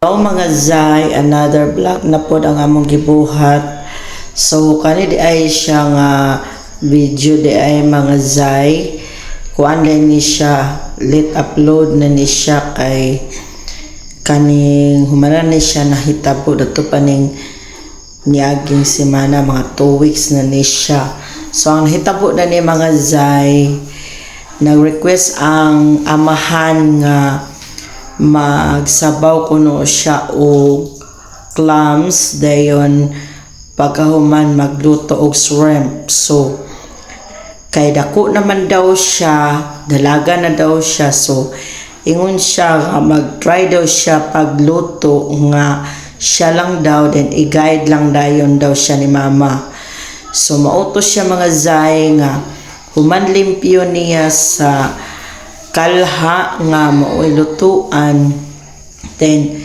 Hello mga Zay, another vlog na pod ang among gibuhat. So kani di ay siya nga video di ay mga Zay. Kuan din ni siya, lit upload na ni siya kay kaning humanan ni siya nahitabo dato paning niaging semana mga 2 weeks na ni siya. So ang hitabo na ni mga Zay, nag-request ang amahan nga magsabaw kuno siya og clams dayon pagkahuman magluto og shrimp. So kay dako naman daw siya, dalaga na daw siya, so ingon siya nga mag-try daw siya pagluto nga siya lang daw, then i-guide lang dayon daw siya ni mama. So mautos siya mga Zay nga human limpyo niya sa kalha nga maoy lutuan, then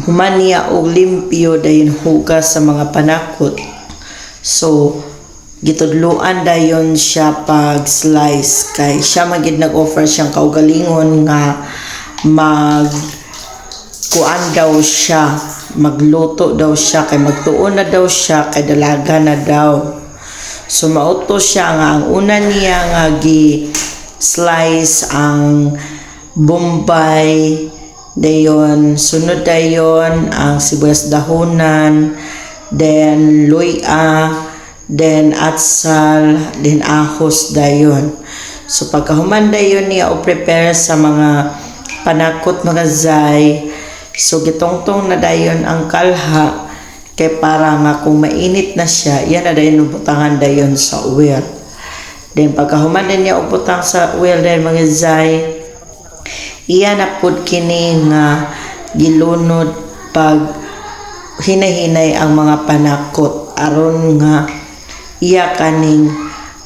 human niya og limpyo dayon hugas sa mga panakot. So gitudloan dayon siya pag slice kay siya magid nag-offer siyang kaugalingon nga mag kuan daw siya, magluto daw siya kay magtuon na daw siya kay dalaga na daw. So mautos siya nga ang una niya nga slice ang bombay, dayon sunod dayon ang sibuyas dahonan, then luya, then atsal, then ahos dayon. So pagkahuman dayon niya o prepare sa mga panakot mga Zay, so gitongtong na dayon ang kalha kay para nga kung mainit na siya yan na dayon butangan dayon sa oil. Then pagkahuman din niya uputang sa oil din mga Zay, iya na pud kini nga gilunod pag hinahinay ang mga panakot aron nga iya kaning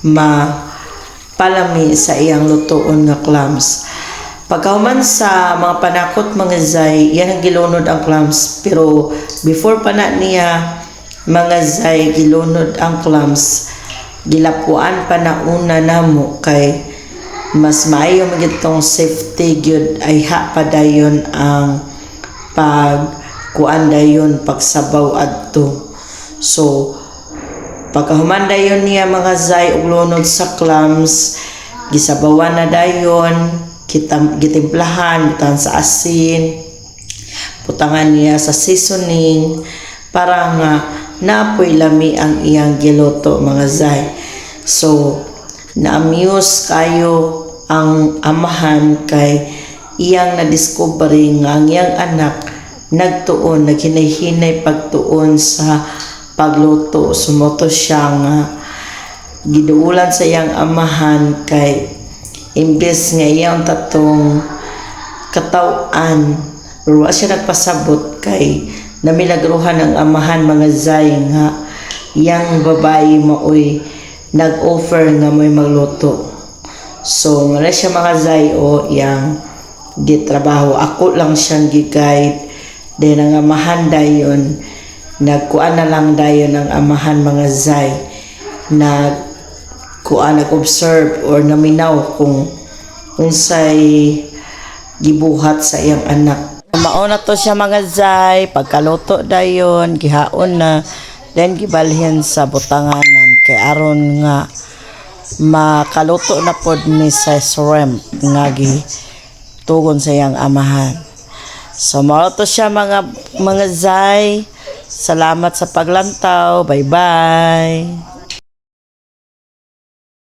mapalami sa iyang lutoon nga clams. Pagkahuman sa mga panakot mga Zay, yan ang gilunod ang clams, pero before pa na niya mga Zay gilunod ang clams, gilapuan pa na una namo kay mas maayo magitong safety gyud ay ha pa dayon ang pag kuan dayon pagsabaw adto. So pagkahuman dayon niya mga Zay og lunod sa clams, gisabawan na dayon, gitimplahan butan sa asin, putangan niya sa seasoning para nga naapoy lami ang iyang giluto mga Zay. So na-amuse kayo ang amahan kay iyang na-discover nga ang iyang anak nagtuon, naghinay-hinay pagtuon sa pagluto. Sumoto siya nga giduulan sa iyang amahan kay imbes nga iyang tatong katawan pero siya nagpasabot kay namilagruhan ang amahan mga Zay nga iyang babae maoy nag-offer nga may magluto. So wala siya mga Zay o iyang gitrabaho, ako lang siyang gi-guide, then ang amahan dayon nagkuan na lang dayon ang amahan mga Zay, nag-observe or naminaw kung unsay gibuhat sa iyang anak. Mauna to siya mga Zay, pagkaluto dayon gihaon na, then gibalhin sa butanganan kay aron nga makaluto na pod ni sa shrimp nga gitugon sa iyang amahan. So mao to siya mga Zay. Salamat sa paglantaw. Bye bye.